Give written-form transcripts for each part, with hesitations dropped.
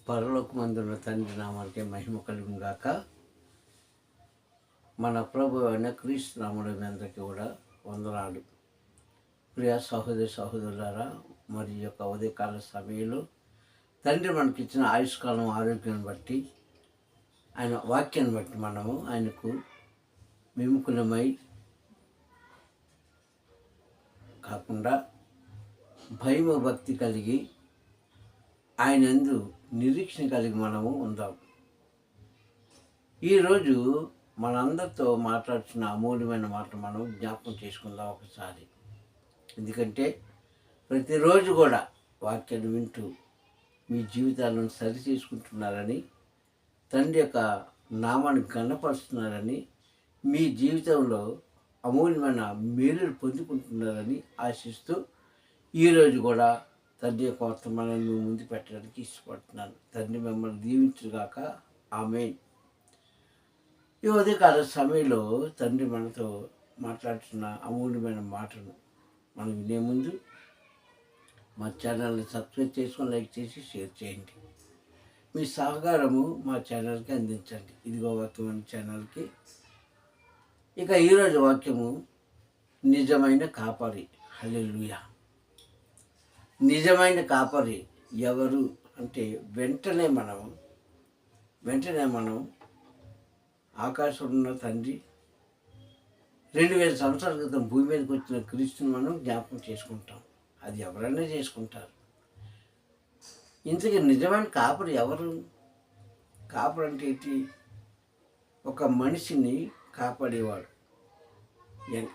పరలోకమందున్న తండ్రి నామానికి మహిమ కలుగును గాక. మన ప్రభు అయిన క్రీస్తు నామములో మీ అందరికీ కూడా వందనాలు. ప్రియ సహోదరి సహోదరులారా, మరి యొక్క ఉదయకాల సమయంలో తండ్రి మనకిచ్చిన ఆయుష్కాలం ఆరోగ్యాన్ని బట్టి, ఆయన వాక్యాన్ని బట్టి మనము ఆయనకు విముఖులమై కాకుండా భయము భక్తి కలిగి ఆయన యందు నిరీక్షణ కలిగి మనము ఉందాం. ఈరోజు మనందరితో మాట్లాడుతున్న అమూల్యమైన మాట మనం జ్ఞాపకం చేసుకుందాం ఒకసారి. ఎందుకంటే ప్రతిరోజు కూడా వాక్యాన్ని వింటూ మీ జీవితాలను సరి చేసుకుంటున్నారని, తండ్రి యొక్క నామాన్ని గణపరుస్తున్నారని, మీ జీవితంలో అమూల్యమైన మేలులు పొందుకుంటున్నారని ఆశిస్తూ ఈరోజు కూడా తండ్రి యొక్క వర్తమానాన్ని ముందు పెట్టడానికి ఇష్టపడుతున్నాను. తండ్రి మిమ్మల్ని దీవించుగాక. ఆమేన్. ఈ ఉదయకాల సమయంలో తండ్రి మనతో మాట్లాడుతున్న అమూల్యమైన మాటను మనం వినే ముందు మా ఛానల్ని సబ్స్క్రైబ్ చేసుకొని లైక్ చేసి షేర్ చేయండి. మీ సహకారము మా ఛానల్కి అందించండి. ఇదిగో వర్తమాన ఛానల్కి. ఇక ఈరోజు వాక్యము నిజమైన కాపరి. హల్లెలూయా. నిజమైన కాపరి ఎవరు అంటే వెంటనే మనం ఆకాశంలో ఉన్న తండ్రి 2000 సంవత్సరాల క్రితం భూమి మీదకి వచ్చిన క్రీస్తుని మనం జ్ఞాపకం చేసుకుంటాం. అది ఎవరైనా చేసుకుంటారు. ఇంతకీ నిజమైన కాపరి ఎవరు? కాపరి అంటే ఏంటి? ఒక మనిషిని కాపాడేవాడు.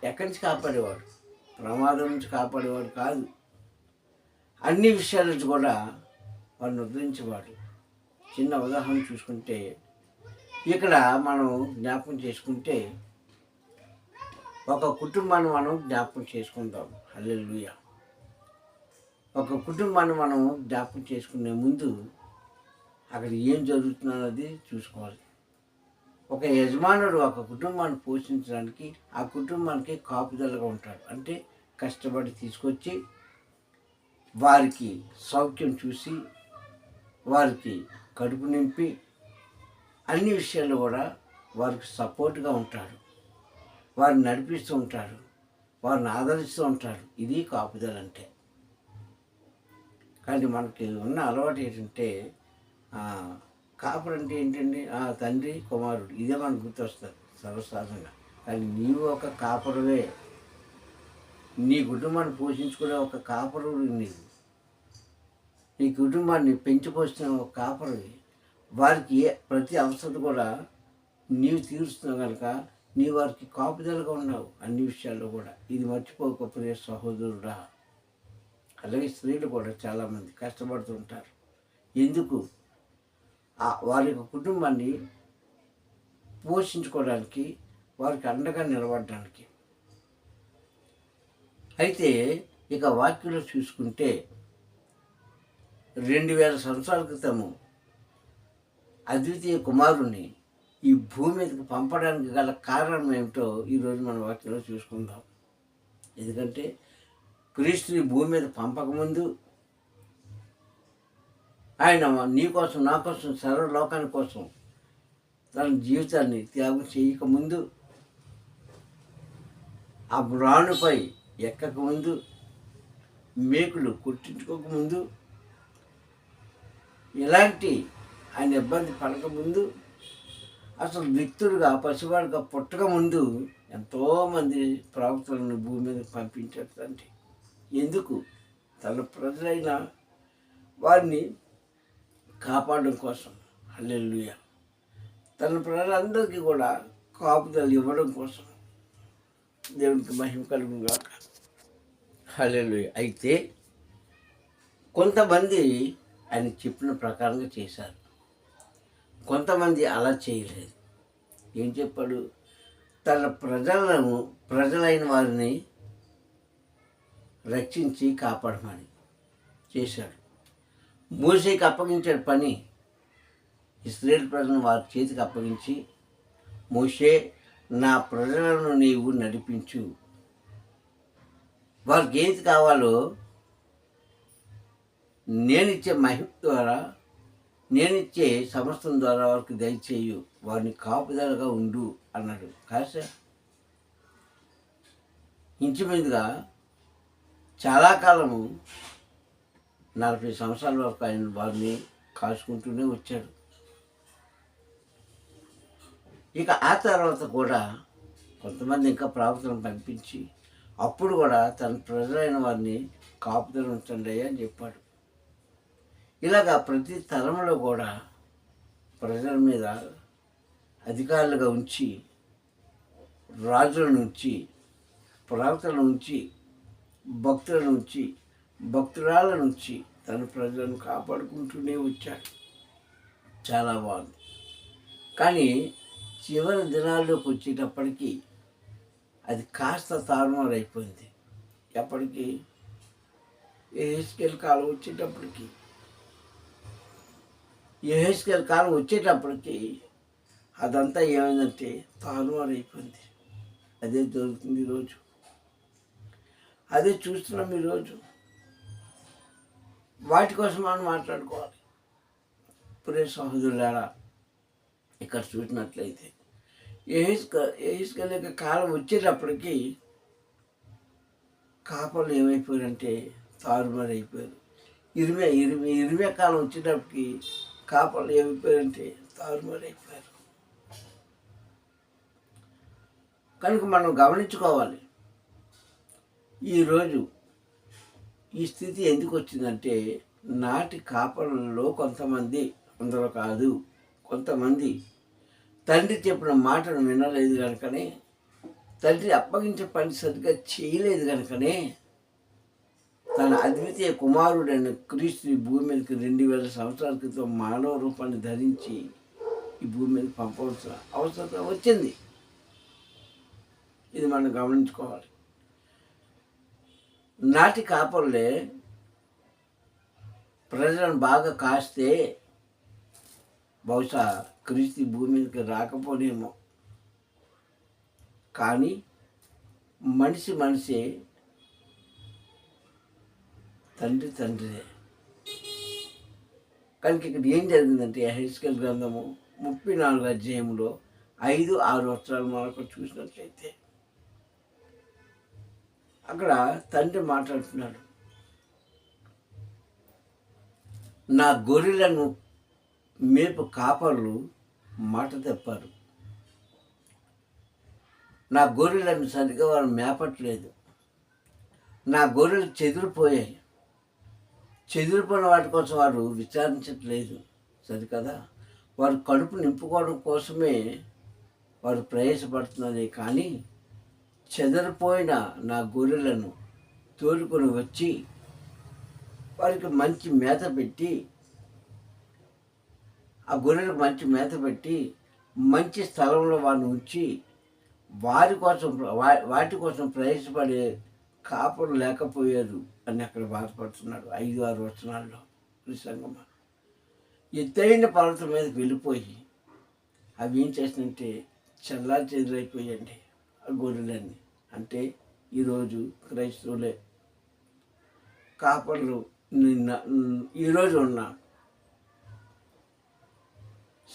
ఎక్కడి నుంచి కాపాడేవాడు? ప్రమాదం నుంచి కాపాడేవాడు కాదు. అన్ని విషయాల నుంచి కూడా వాడిని ఉద్ధరించేవాడు. చిన్న ఉదాహరణ చూసుకుంటే, ఇక్కడ మనం జ్ఞాపకం చేసుకుంటే ఒక కుటుంబాన్ని మనం జ్ఞాపకం చేసుకుందాం. హల్లెలూయా. ఒక కుటుంబాన్ని మనం జ్ఞాపకం చేసుకునే ముందు అక్కడ ఏం జరుగుతున్నది చూసుకోవాలి. ఒక యజమానుడు ఒక కుటుంబాన్ని పోషించడానికి ఆ కుటుంబానికి కాపుదలగా ఉంటాడు. అంటే కష్టపడి తీసుకొచ్చి వారికి సౌఖ్యం చూసి, వారికి కడుపు నింపి, అన్ని విషయాల్లో కూడా వారికి సపోర్ట్గా ఉంటాడు. వారిని నడిపిస్తూ ఉంటాడు. వారిని ఆదరిస్తూ ఉంటాడు. ఇది కాపుదల అంటే. కానీ మనకి ఉన్న అలవాటు ఏంటంటే, కాపురు అంటే ఏంటండి? తండ్రి కుమారుడు, ఇదే మనకు గుర్తొస్తుంది సర్వసాధారణంగా. కానీ నీవు ఒక కాపురవే. నీ కుటుంబాన్ని పోషించుకునే ఒక కాపరుడు నీవు. నీ కుటుంబాన్ని పెంచిపోస్తున్న ఒక కాపరువి. వారికి ప్రతి అవసరం కూడా నీవు తీరుస్తున్నావు కనుక నీ వారికి కాపుదలగా ఉన్నావు అన్ని విషయాల్లో కూడా. ఇది మర్చిపోక ప్రియ సహోదరుడా. అలాగే స్త్రీలు కూడా చాలామంది కష్టపడుతుంటారు. ఎందుకు? వారి యొక్క కుటుంబాన్ని పోషించుకోవడానికి, వారికి అండగా నిలబడడానికి. అయితే ఇక వాక్యంలో చూసుకుంటే 2000 సంవత్సరాల క్రితము అద్వితీయ కుమారుని ఈ భూమి మీదకి పంపడానికి గల కారణం ఏమిటో ఈరోజు మన వాక్యంలో చూసుకుందాం. ఎందుకంటే క్రీస్తుని భూమి మీద పంపకముందు, ఆయన నీ కోసం, నా కోసం, సర్వలోకాని కోసం తన జీవితాన్ని త్యాగం చేయకముందు, ఆ బ్రాణుపై ఎక్కకముందు, మేకులు కుట్టించుకోకముందు, ఇలాంటి ఆయన ఇబ్బంది పడకముందు, అసలు వ్యక్తుడుగా పసివాడుగా పుట్టకముందు ఎంతోమంది ప్రవక్తలను భూమి మీద పంపించాడు తండ్రి. ఎందుకు? తన ప్రజలైన వారిని కాపాడడం కోసం. హల్లెలూయా. తన ప్రజలందరికీ కూడా కాపుదల ఇవ్వడం కోసం. దేవునికి మహిమ కలుగును గాక. హల్లెలూయా. అయితే కొంతమంది ఆయన చెప్పిన ప్రకారంగా చేశారు. కొంతమంది అలా చేయలేదు. ఏం చెప్పాడు? తన ప్రజలైన వారిని రక్షించి కాపాడమని చేశాడు. మోషేకి అప్పగించాడు పని. ఇశ్రాయేలు ప్రజలను వారి చేతికి అప్పగించి, మోషే, నా ప్రజలను నీవు నడిపించు, వారికి ఏది కావాలో నేనిచ్చే మహిమ ద్వారా నేనిచ్చే సమస్తం ద్వారా వారికి దయచేయు, వారిని కాపుదలగా ఉండు అన్నాడు. కాసా ఇంచుమించుగా చాలా కాలము 40 సంవత్సరాల వరకు ఆయన వారిని కాచుకుంటూనే వచ్చాడు. ఇక ఆ తర్వాత కూడా కొంతమంది ఇంకా ప్రవక్తలను పంపించి అప్పుడు కూడా తన ప్రజలైన వారిని కాపుదల ఉంచండి అని చెప్పాడు. ఇలాగా ప్రతి తరంలో కూడా ప్రజల మీద అధికారులుగా ఉంచి, రాజుల నుంచి, ప్రవక్తల నుంచి, భక్తుల నుంచి, భక్తురాల నుంచి తన ప్రజలను కాపాడుకుంటూనే వచ్చాడు. చాలా బాగుంది. కానీ చివరి దినాల్లోకి వచ్చేటప్పటికి అది కాస్త తారుమారు అయిపోయింది. ఎప్పటికీ యెహెజ్కేలు కాలం వచ్చేటప్పటికి అదంతా ఏమైందంటే తారుమారు అయిపోయింది. అదే జరుగుతుంది ఈరోజు. అదే చూస్తున్నాం ఈరోజు. వాటి కోసం మనం మాట్లాడుకోవాలి. ప్రియ సహోదరులారా, ఇక్కడ చూసినట్లయితే యెహెజ్కేలు యొక్క కాలం వచ్చేటప్పటికి కాపర్లు ఏమైపోయారంటే తారుమారు అయిపోయారు. ఇరిమియా కాలం వచ్చేటప్పటికి కాపర్లు ఏమైపోయారంటే తారుమారు అయిపోయారు. కనుక మనం గమనించుకోవాలి. ఈరోజు ఈ స్థితి ఎందుకు వచ్చిందంటే నాటి కాపరులలో కొంతమంది, అందరూ కాదు, కొంతమంది తండ్రి చెప్పిన మాటను వినలేదు కనుకనే, తండ్రి అప్పగించే పని సరిగ్గా చేయలేదు కనుకనే తన అద్వితీయ కుమారుడైన క్రీస్తు ఈ భూమి మీదకి 2000 సంవత్సరాల క్రితం మానవ రూపాన్ని ధరించి ఈ భూమి మీద పంపవలసిన అవసరం వచ్చింది. ఇది మనం గమనించుకోవాలి. నాటి కాపరులే ప్రజలను బాగా కాస్తే బహుశా క్రీస్తు భూమి మీదకి రాకపోనేమో. కానీ మనిషే, తండ్రిదే. కనుక ఇక్కడ ఏం జరిగిందంటే యెహెజ్కేలు గ్రంథము 34 అధ్యాయంలో 5-6 వచనాలు మనకు చూసినట్లయితే అక్కడ తండ్రి మాట్లాడుతున్నాడు. నా గొర్రెలను మేపు కాపర్లు మాట తప్పారు. నా గొర్రెలను సరిగ్గా వారు మేపట్లేదు. నా గొర్రెలు చెదిరిపోయాయి. చెదిరిపోయిన వాటి కోసం వారు విచారించట్లేదు. సరికదా, వారు కడుపు నింపుకోవడం కోసమే వారు ప్రయాసపడుతున్నది. కానీ చెదిరిపోయిన నా గొర్రెలను తోలుకొని వచ్చి వారికి మంచి మేత పెట్టి, ఆ గొర్రెలకు మంచి మేత పెట్టి మంచి స్థలంలో వారిని ఉంచి వాటి కోసం ప్రయాసపడే కాపులు లేకపోయారు అని అక్కడ బాధపడుతున్నాడు. 5-6 వచనాల్లో సంగమ ఎత్తైన పర్వతం మీద వెళ్ళిపోయి అవి ఏం చేసినంటే చల్లా చెదిరైపోయండి ఆ గొర్రెలన్నీ. అంటే ఈరోజు క్రైస్తవులే కాపర్లు ఈరోజు ఉన్న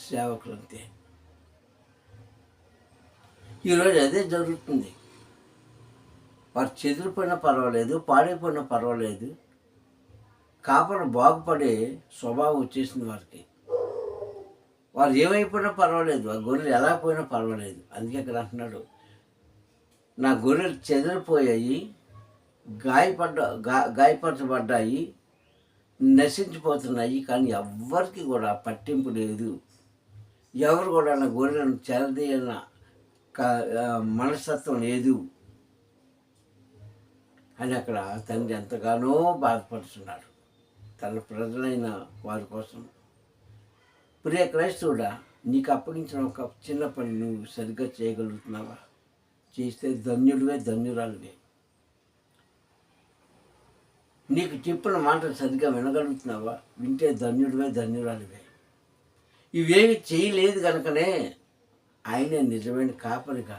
సేవకులంతే. ఈరోజు అదే జరుగుతుంది. వారు చెదిరిపోయినా పర్వాలేదు, పాడైపోయినా పర్వాలేదు, కాపరు బాగుపడే స్వభావం వచ్చేసింది వారికి. వారు ఏమైపోయినా పర్వాలేదు, ఆ గొర్రెలు ఎలా పోయినా పర్వాలేదు. అందుకే అక్కడ అంటున్నాడు, నా గొర్రెలు చెదిరిపోయాయి, గాయపరచబడ్డాయి, నశించిపోతున్నాయి, కానీ ఎవ్వరికి కూడా పట్టింపు లేదు. ఎవరు కూడా నా గొర్రెలను చెరదీయన మనస్తత్వం లేదు అని అక్కడ తండ్రి ఎంతగానో బాధపడుతున్నాడు తన ప్రజలైన వారి కోసం. ప్రియ క్రైస్తవుడా, నీకు అప్పగించిన ఒక చిన్న పని నువ్వు సరిగ్గా చేయగలుగుతున్నావా? చేస్తే ధన్యురాలువే. నీకు చెప్పిన మాటలు సరిగ్గా వినగలుగుతున్నావా? వింటే ధన్యురాలువే. ఇవేమి చేయలేదు కనుకనే ఆయనే నిజమైన కాపరిగా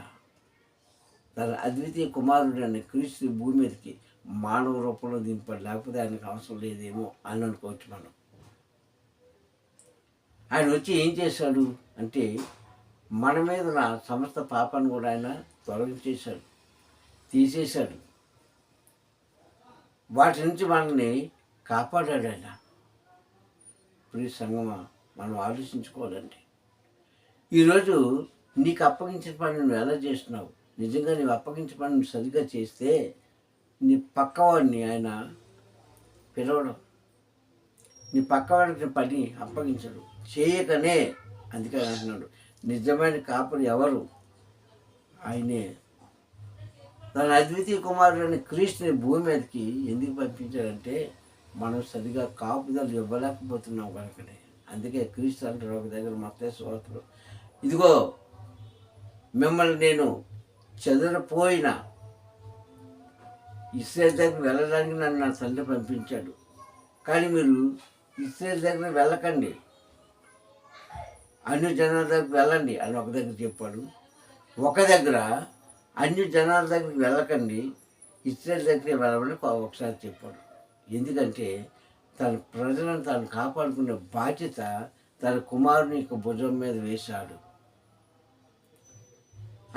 తన అద్వితీయ కుమారుడైన క్రీస్తు భూమి మీదకి మానవ రూపంలో దింపాడు. లేకపోతే ఆయనకు అవసరం లేదేమో అని అనుకోవచ్చు మనం. ఆయన వచ్చి ఏం చేశాడు అంటే మన మీద ఉన్న సమస్త పాపాన్ని కూడా ఆయన తొలగించేశాడు, తీసేశాడు. వాటి నుంచి మనల్ని కాపాడాడు ఆయన. ప్రియ సంగమా, మనం ఆలోచించుకోవాలండి. ఈరోజు నీకు అప్పగించిన పని నువ్వు ఎలా చేస్తున్నావు? నిజంగా నీవు అప్పగించిన పని నువ్వు సరిగ్గా చేస్తే నీ పక్కవాడిని ఆయన పిలవడం, నీ పక్కవాడికి పని అప్పగించడు, చేయకనే. అందుకే అంటున్నాడు, నిజమైన కాపురి ఎవరు? ఆయనే. తన అద్వితీయ కుమారుడైన క్రీస్తుని భూమి మీదకి ఎందుకు పంపించాడంటే మనం సరిగా కాపుదలు ఇవ్వలేకపోతున్నాం కనుకనే. అందుకే క్రీస్తు అంటారు ఒక దగ్గర మత్తయి సువార్తలో, ఇదిగో మిమ్మల్ని నేను చెదరపోయిన ఇశ్రాయేలు దగ్గర వెళ్ళడానికి నన్ను నా తండ్రి పంపించాడు, కానీ మీరు ఇశ్రాయేలు దగ్గర వెళ్ళకండి, అన్ని జనాల దగ్గరికి వెళ్ళండి అని ఒక దగ్గర చెప్పాడు. ఒక దగ్గర అన్ని జనాల దగ్గరికి వెళ్ళకండి, ఇశ్రాయేలు దగ్గరికి వెళ్ళమని ఒకసారి చెప్పాడు. ఎందుకంటే తన ప్రజలను తాను కాపాడుకునే బాధ్యత తన కుమారుని యొక్క భుజం మీద వేశాడు.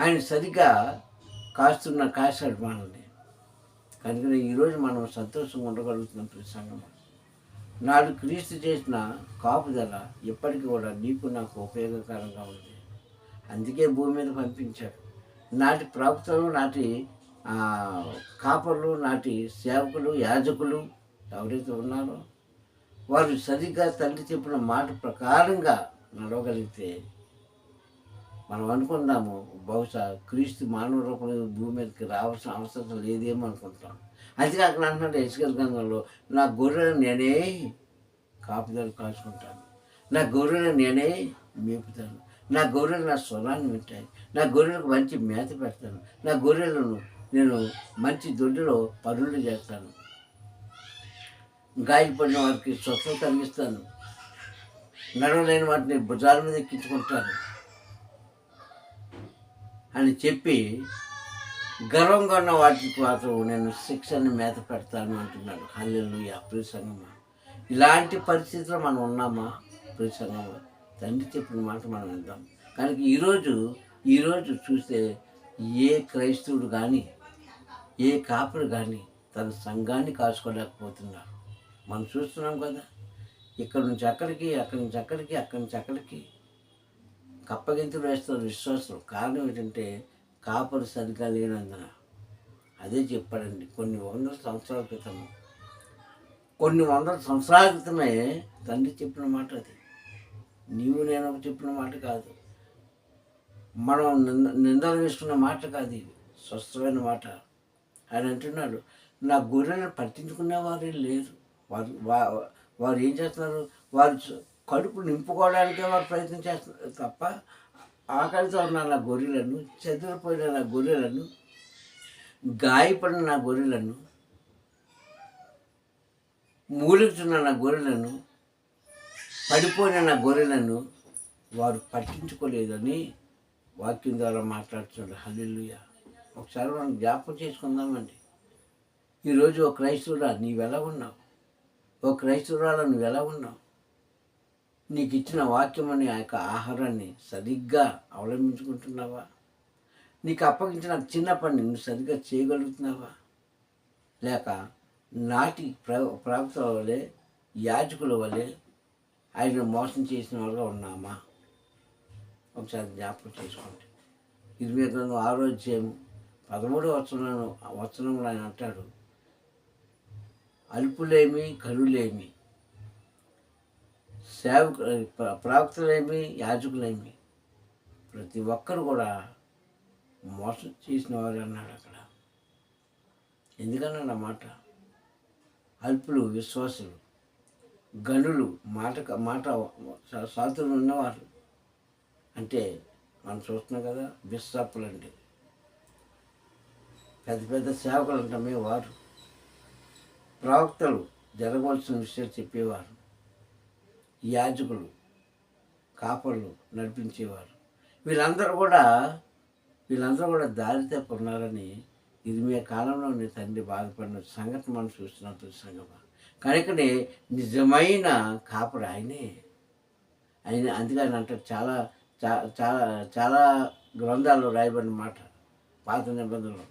ఆయన సరిగ్గా కాశాడు మనల్ని. కనుక ఈరోజు మనం సంతోషంగా ఉండగలుగుతున్నాం. ప్రతి సంఘం నాడు క్రీస్తు చేసిన కాపుదల ఎప్పటికీ కూడా నీకు నాకు ఉపయోగకరంగా ఉంది. అందుకే భూమి మీద పంపించాడు. నాటి ప్రవక్తలు, నాటి కాపర్లు, నాటి సేవకులు, యాజకులు ఎవరైతే ఉన్నారో వారు సరిగ్గా తండ్రి చెప్పిన మాట ప్రకారంగా నడవగలిగితే మనం అనుకుందాము, బహుశా క్రీస్తు మానవ రూపంలో భూమి మీదకి రావాల్సిన అవసరం లేదేమో అనుకుంటాం. అందుకే అక్కడ అంటున్నాడు ఎస్కేల్ గ్రంథంలో, నా గొర్రెలను నేనే కాపుదలు కాచుకుంటాను, నా గొర్రెలను నేనే మేపుతాను, నా గొర్రెలు నా స్వరాన్ని వింటాయి, నా గొర్రెలకు మంచి మేత పెడతాను, నా గొర్రెలను నేను మంచి దొడ్డిలో పనులు చేస్తాను, గాయపడిన వారికి స్వస్థత కలిగిస్తాను, నడవలేని వాటిని భుజాల మీద ఎక్కించుకుంటాను అని చెప్పి గర్వంగా ఉన్న వాటికి మాత్రం నేను శిక్షని మేత పెడతాను అంటున్నాడు. హల్లెలూయా. ప్రియ సంగమా, ఇలాంటి పరిస్థితిలో మనం ఉన్నామా? ప్రియ సంగమా, తండ్రి చెప్పిన మాట మనం విందాం. కనుక ఈరోజు చూస్తే ఏ క్రైస్తవుడు కానీ, ఏ కాపుడు కానీ తన సంఘాన్ని కాచుకోలేకపోతున్నారు. మనం చూస్తున్నాం కదా, ఇక్కడ నుంచి అక్కడికి, అక్కడి నుంచి అక్కడికి, అక్కడి నుంచి అక్కడికి కప్పగింతులు వేస్తారు విశ్వాసం. కారణం ఏంటంటే కాపురు సరిగ్గా లేనందున. అదే చెప్పాడండి కొన్ని వందల సంవత్సరాల క్రితమే తండ్రి చెప్పిన మాట అది. నీవు నేను చెప్పిన మాట కాదు, మనం నిందలు వేసుకున్న మాట కాదు, ఇది స్వస్థమైన మాట. ఆయన అంటున్నాడు, నా గొర్రెలను పట్టించుకునేవారే లేరు. వారు ఏం చేస్తున్నారు? వారు కడుపు నింపుకోవడానికే వారు ప్రయత్నం చేస్తున్నారు తప్ప ఆకలితో ఉన్న నా గొర్రెలను, చెదిరిపోయిన నా గొర్రెలను, గాయపడిన నా గొర్రెలను, మూలుగుతున్న నా గొర్రెలను, పడిపోయిన నా గొర్రెలను వారు పట్టించుకోలేదని వాక్యం ద్వారా మాట్లాడుతున్నాడు. హల్లెలూయా. ఒకసారి మనం జ్ఞాపకం చేసుకుందామండి. ఈరోజు ఓ క్రైస్తవుడా నీవెలా ఉన్నావు? ఓ క్రైస్తవురాలు నువ్వెలా ఉన్నావు? నీకు ఇచ్చిన వాక్యం అనే ఆ యొక్క ఆహారాన్ని సరిగ్గా అవలంబించుకుంటున్నావా? నీకు అప్పగించిన చిన్న పని నువ్వు సరిగ్గా చేయగలుగుతున్నావా? లేక నాటి ప్రవక్తల వలె, యాజకుల వలె ఆయన మోసం చేసిన వాళ్ళగా ఉన్నామా? ఒకసారి జ్ఞాపకం చేసుకోండి. 26వ అధ్యాయం 13వ వచనంలో ఆయన అంటాడు, అల్పులేమి కరులేమి, ప్రవక్తలేమి యాజకులేమి, ప్రతి ఒక్కరు కూడా మోసం చేసిన వారు అన్నాడు అక్కడ. ఎందుకన్నాడు ఆ మాట? అల్పులు విశ్వాసులు, గనులు మాట సాతులు ఉన్నవారు అంటే మనం చూస్తున్నాం కదా, బిషప్లు అండి, పెద్ద పెద్ద సేవకులు అంటామే వారు, ప్రవక్తలు జరగవలసిన విషయాలు చెప్పేవారు, యాజకులు, కాపర్లు నడిపించేవారు, వీళ్ళందరూ కూడా దారి తప్పున్నారని ఇర్మియా కాలంలో తండ్రి బాధపడిన సంగతి మనం చూస్తున్నాం. సంగమా, కనుకనే నిజమైన కాపుడు ఆయనే. ఆయన అందుకని అంటాడు చాలా చాలా చాలా గ్రంథాల్లో రాయబడిన మాట పాత నిబంధనలో,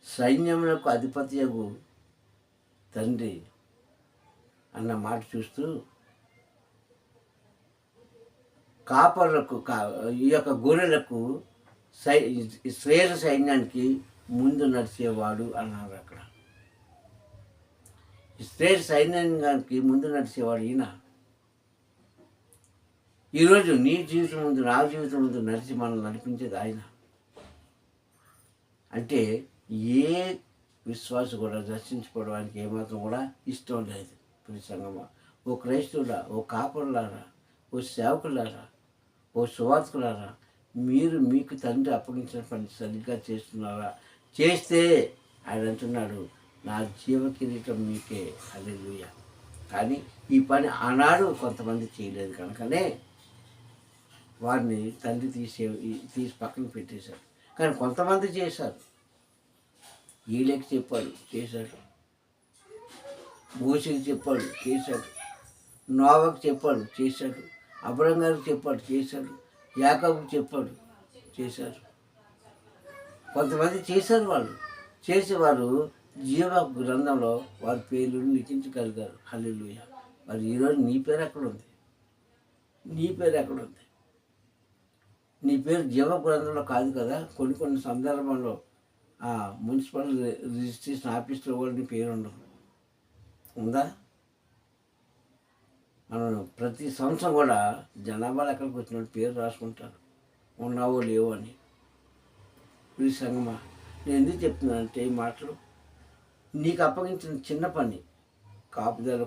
సైన్యములకు అధిపతియగు తండ్రి అన్న మాట చూస్తూ కాపర్లకు ఈ యొక్క గొర్రెలకు ఇశ్రాయేలు సైన్యానికి ముందు నడిచేవాడు అన్నారు అక్కడ. ఇశ్రాయేలు సైన్యానికి ముందు నడిచేవాడు ఈయన. ఈరోజు నీ జీవితం ముందు, నా జీవితం ముందు నడిచి మనం నడిపించేది ఆయన. అంటే ఏ విశ్వాసం కూడా దర్శించుకోవడానికి ఏమాత్రం కూడా ఇష్టం లేదు. ప్రతి సంగమా, ఓ క్రైస్తవుడా, ఓ కాపరులారా, ఓ సేవకులారా, ఓ సువార్తకులారా, మీరు మీకు తండ్రి అప్పగించిన పని సరిగ్గా చేస్తున్నారా? చేస్తే ఆయన అంటున్నాడు, నా జీవ కిరీటం మీకే, హల్లెలూయా. కానీ ఈ పని ఆనాడు కొంతమంది చేయలేదు కనుకనే వారిని తండ్రి తీసి పక్కన పెట్టేశారు. కానీ కొంతమంది చేశారు. ఈలకి చెప్పాడు, చేశాడు. మోషేకి చెప్పాడు, చేశాడు. నోవాకు చెప్పాడు, చేశాడు. అబ్రహాం గారికి చెప్పాడు, చేశాడు. యాకోబుకి చెప్పాడు, చేశారు. కొంతమంది చేశారు. వాళ్ళు చేసేవారు జీవ గ్రంథంలో వారి పేర్లు లిఖించగలిగారు. హల్లెలూయా. మరి ఈరోజు నీ పేరు ఎక్కడుంది? నీ పేరు ఎక్కడుంది? నీ పేరు జీవ గ్రంథంలో కాదు కదా. కొన్ని సందర్భంలో మున్సిపల్ రిజిస్ట్రేషన్ ఆఫీస్లో కూడా నీ పేరు ఉండదు. ఉందా? మనం ప్రతి సంవత్సరం కూడా జనాభా లెక్కలకు వచ్చినట్టు పేరు రాసుకుంటారు, ఉన్నావో లేవో అని. ఈ సంగమా, నేను ఎందుకు చెప్తున్నానంటే ఈ మాటలు, నీకు అప్పగించిన చిన్న పని కాపుదల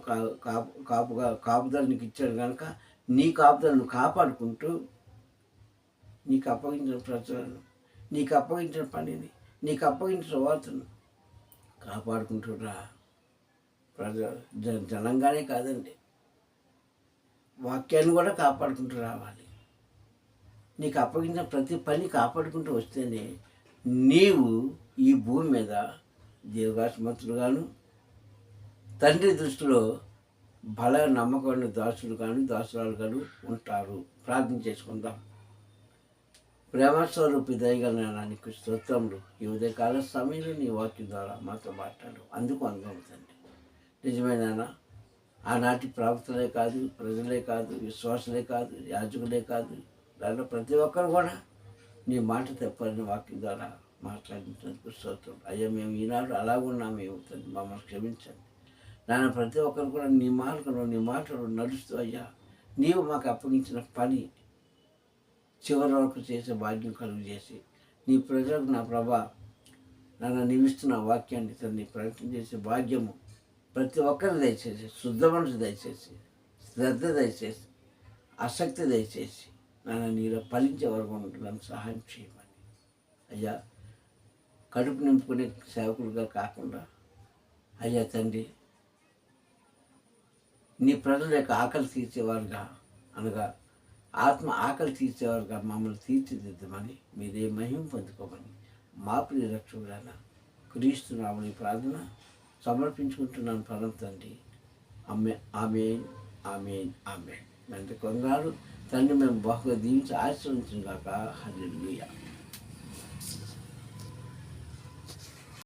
నీకు ఇచ్చాడు కనుక నీ కాపుదలను కాపాడుకుంటూ నీకు అప్పగించిన ప్రజలను, నీకు అప్పగించిన పనిని, నీకు అప్పగించిన వార్తను కాపాడుకుంటురా. జనంగానే కాదండి, వాక్యాన్ని కూడా కాపాడుకుంటూ రావాలి. నీకు అప్పగించిన ప్రతి పని కాపాడుకుంటూ వస్తేనే నీవు ఈ భూమి మీద దీర్ఘాసుమంతుడుగాను, తండ్రి దృష్టిలో బల నమ్మకమైన దాసురాలుగాను ఉంటారు. ప్రార్థన చేసుకుందాం. ప్రేమస్వరూపి దయగలనా నీకు స్తోత్రములు. ఈ ఉదయకాల సమయంలో నీ వాక్యం ద్వారా మాతో మాట్లాడు. అందుకు అనుభవుతండి. నిజమేనా? ఆనాటి ప్రవక్తలే కాదు, ప్రజలే కాదు, విశ్వాసులే కాదు, యాజకులే కాదు, దాంట్లో ప్రతి ఒక్కరు కూడా నీ మాట తప్పని వాక్యం ద్వారా మాట్లాడించినందుకు స్తోత్రం. అయ్యా, మేము ఈనాడు అలాగున్నామేమో తండ్రి, మమ్మల్ని క్షమించండి నాన్న. ప్రతి ఒక్కరు కూడా నీ మార్గంలో, నీ మాటలు నడుస్తూ అయ్యా, నీవు మాకు అప్పగించిన పని చివరి వరకు చేసే భాగ్యం కలుగు చేసి నీ ప్రజలకు నా ప్రభా నన్ను నిమిస్తున్న వాక్యాన్ని తండ్రి ప్రకటన చేసే భాగ్యము ప్రతి ఒక్కరు దయచేసి, శుద్ధ మనసు దయచేసి, శ్రద్ధ దయచేసి, ఆసక్తి దయచేసి నన్ను నీలో ఫలించే వరకు నన్ను సహాయం చేయమని. అయ్యా, కడుపు నింపుకునే సేవకులుగా కాకుండా అయ్యా తండ్రి, నీ ప్రజల యొక్క ఆకలి తీర్చేవారుగా, అనగా ఆత్మ ఆకలి తీర్చేవారుగా మమ్మల్ని తీర్చిదిద్దమని, మీరే మహిమ పొందుకోమని మా ప్రియ రక్షకుడైన క్రీస్తు నామమున ప్రార్థన సమర్పించుకుంటున్నాను పరమ తండ్రి. ఆమేన్, ఆమేన్, ఆమేన్. తండ్రి కొంగారు తండ్రి మేము బహుగా దీవించి ఆశీర్వదించుగాక. హల్లెలూయా.